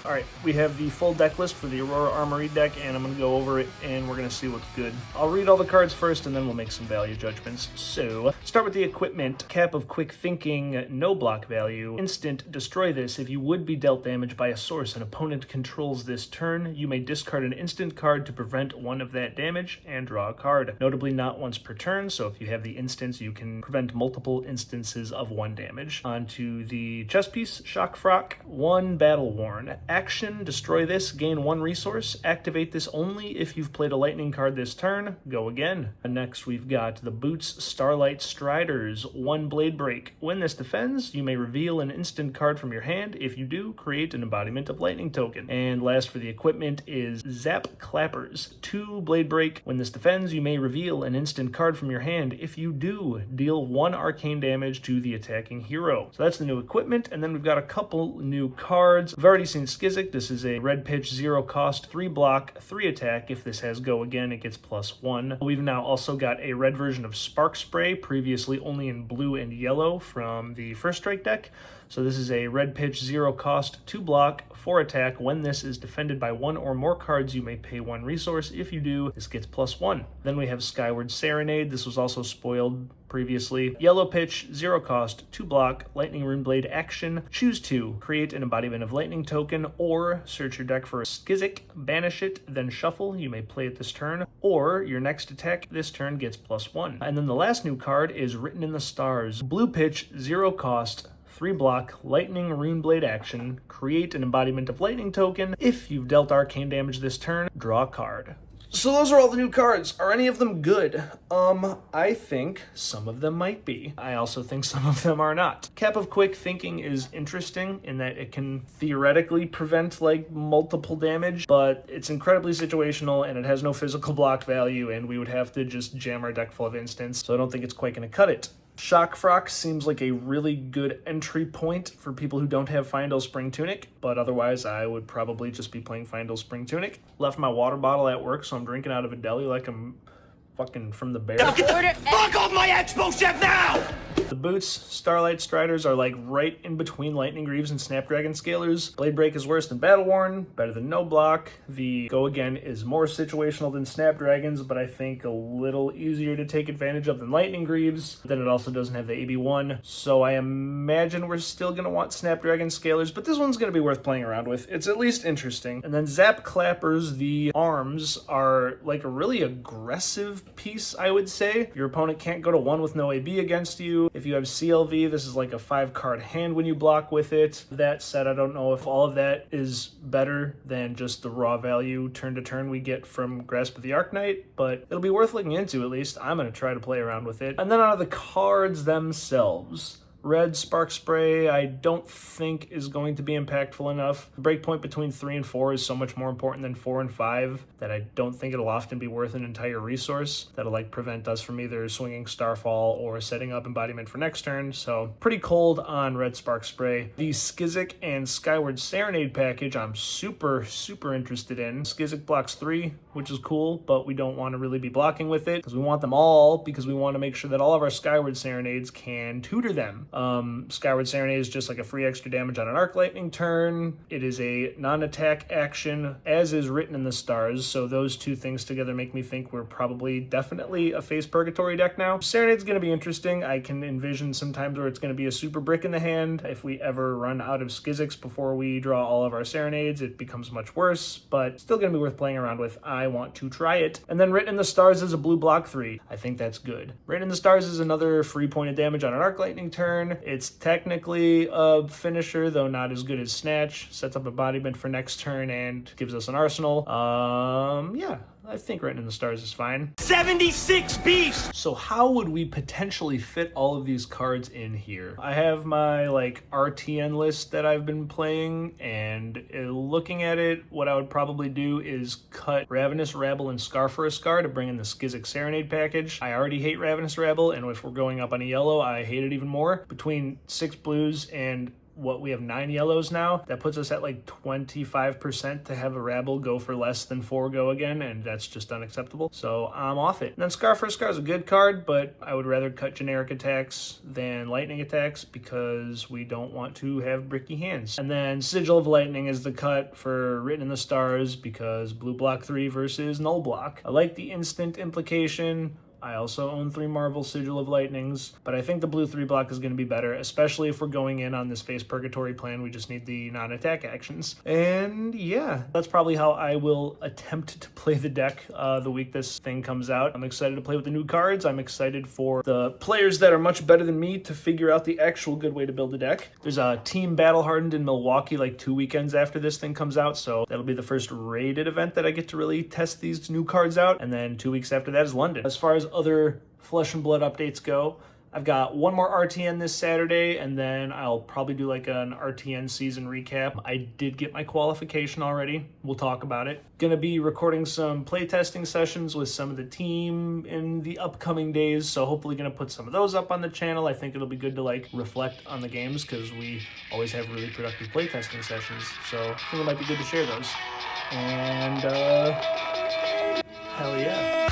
All right, we have the full deck list for the Aurora Armory deck, and I'm going to go over it, and we're going to see what's good. I'll read all the cards first, and then we'll make some value judgments. So, start with the equipment. Cap of Quick Thinking, no block value. Instant, destroy this. If you would be dealt damage by a source an opponent controls this turn, you may discard an instant card to prevent one of that damage and draw a card. Notably not once per turn, so if you have the instance, you can prevent multiple instances of one damage. Onto the chess piece, Shock Frock, 1 Battle Worn. Action, destroy this, gain 1 resource. Activate this only if you've played a lightning card this turn. Go again. And next we've got the Boots Starlight Striders, 1 Blade Break. When this defends, you may reveal an instant card from your hand. If you do, create an embodiment of lightning token. And last for the equipment is Zap Clappers, 2 Blade Break. When this defends, you may reveal an instant card from your hand. If you do, deal 1 arcane damage to the attacking hero. So that's the new equipment, and then we've got a couple new cards. We've already seen Skizik. This is a red pitch, 0 cost, 3 block, 3 attack. If this has go again, it gets +1. We've now also got a red version of Spark Spray, previously only in blue and yellow from the First Strike deck. So this is a red pitch, 0 cost, 2 block, 4 attack. When this is defended by 1 or more cards, you may pay 1 resource. If you do, this gets +1. Then we have Skyward Serenade. This was also spoiled previously. Yellow pitch, 0 cost, 2 block, lightning rune blade action. Choose 2. Create an embodiment of lightning token, or search your deck for a Skizik, banish it, then shuffle. You may play it this turn, or your next attack this turn gets +1. And then the last new card is Written in the Stars. Blue pitch, 0 cost, 3 block, lightning rune blade action. Create an embodiment of lightning token. If you've dealt arcane damage this turn, draw a card. So those are all the new cards. Are any of them good? I think some of them might be. I also think some of them are not. Cap of Quick Thinking is interesting in that it can theoretically prevent like multiple damage, but it's incredibly situational and it has no physical block value, and we would have to just jam our deck full of instants, so I don't think it's quite going to cut it. Shock Frock seems like a really good entry point for people who don't have Fyendal Spring Tunic, but otherwise I would probably just be playing Fyendal Spring Tunic. Left my water bottle at work, so I'm drinking out of a deli like I'm fucking from the bear. Now get the fuck off my expo chef now! The Boots Starlight Striders are like right in between Lightning Greaves and Snapdragon Scalers. Blade Break is worse than Battle Worn, better than no block. The Go Again is more situational than Snapdragons, but I think a little easier to take advantage of than Lightning Greaves. Then it also doesn't have the AB1, so I imagine we're still going to want Snapdragon Scalers, but this one's going to be worth playing around with. It's at least interesting. And then Zap Clappers, the arms are like a really aggressive piece, I would say. Your opponent can't go to 1 with no AB against you. If you have CLV, this is like a 5-card hand when you block with it. That said, I don't know if all of that is better than just the raw value turn to turn we get from Grasp of the Arknight, but it'll be worth looking into at least. I'm going to try to play around with it. And then out of the cards themselves, Red Spark Spray, I don't think is going to be impactful enough. The breakpoint between 3 and 4 is so much more important than 4 and 5 that I don't think it'll often be worth an entire resource that'll like prevent us from either swinging Starfall or setting up embodiment for next turn. So pretty cold on Red Spark Spray. The Skizik and Skyward Serenade package I'm super interested in. Skizik blocks 3, which is cool, but we don't want to really be blocking with it because we want them all, because we want to make sure that all of our Skyward Serenades can tutor them. Skyward Serenade is just like a free extra damage on an Arc Lightning turn. It is a non-attack action, as is Written in the Stars, so those two things together make me think we're probably definitely a Face Purgatory deck now. Serenade's going to be interesting. I can envision sometimes where it's going to be a super brick in the hand. If we ever run out of Skiziks before we draw all of our Serenades, it becomes much worse, but still going to be worth playing around with. I want to try it. And then Written in the Stars is a blue block 3. I think that's good. Written in the Stars is another free point of damage on an Arc Lightning turn. It's technically a finisher, though not as good as Snatch. Sets up embodiment for next turn and gives us an arsenal. Yeah, I think Written in the Stars is fine. 76 beefs! So how would we potentially fit all of these cards in here? I have my like RTN list that I've been playing, and looking at it, what I would probably do is cut Ravenous Rabble and Scar for a Scar to bring in the Skizik Serenade package. I already hate Ravenous Rabble, and if we're going up on a yellow, I hate it even more. Between 6 blues and what we have 9 yellows now. That puts us at like 25% to have a rabble go for less than 4 go again, and that's just unacceptable. So I'm off it. And then Scar for Scar is a good card, but I would rather cut generic attacks than lightning attacks because we don't want to have bricky hands. And then Sigil of Lightning is the cut for Written in the Stars because blue block 3 versus null block. I like the instant implication. I also own 3 Marvel Sigil of Lightnings, but I think the blue 3 block is going to be better, especially if we're going in on this Face Purgatory plan. We just need the non-attack actions. And yeah, that's probably how I will attempt to play the deck the week this thing comes out. I'm excited to play with the new cards. I'm excited for the players that are much better than me to figure out the actual good way to build a deck. There's a team Battle Hardened in Milwaukee like 2 weekends after this thing comes out, so that'll be the first rated event that I get to really test these new cards out, and then 2 weeks after that is London. As far as other Flesh and Blood updates go, I've got one more RTN this Saturday, and then I'll probably do like an RTN season recap. I did get my qualification already. We'll talk about it. Gonna be recording some playtesting sessions with some of the team in the upcoming days, so hopefully gonna put some of those up on the channel. I think it'll be good to like reflect on the games because we always have really productive playtesting sessions, so I think it might be good to share those. And hell yeah.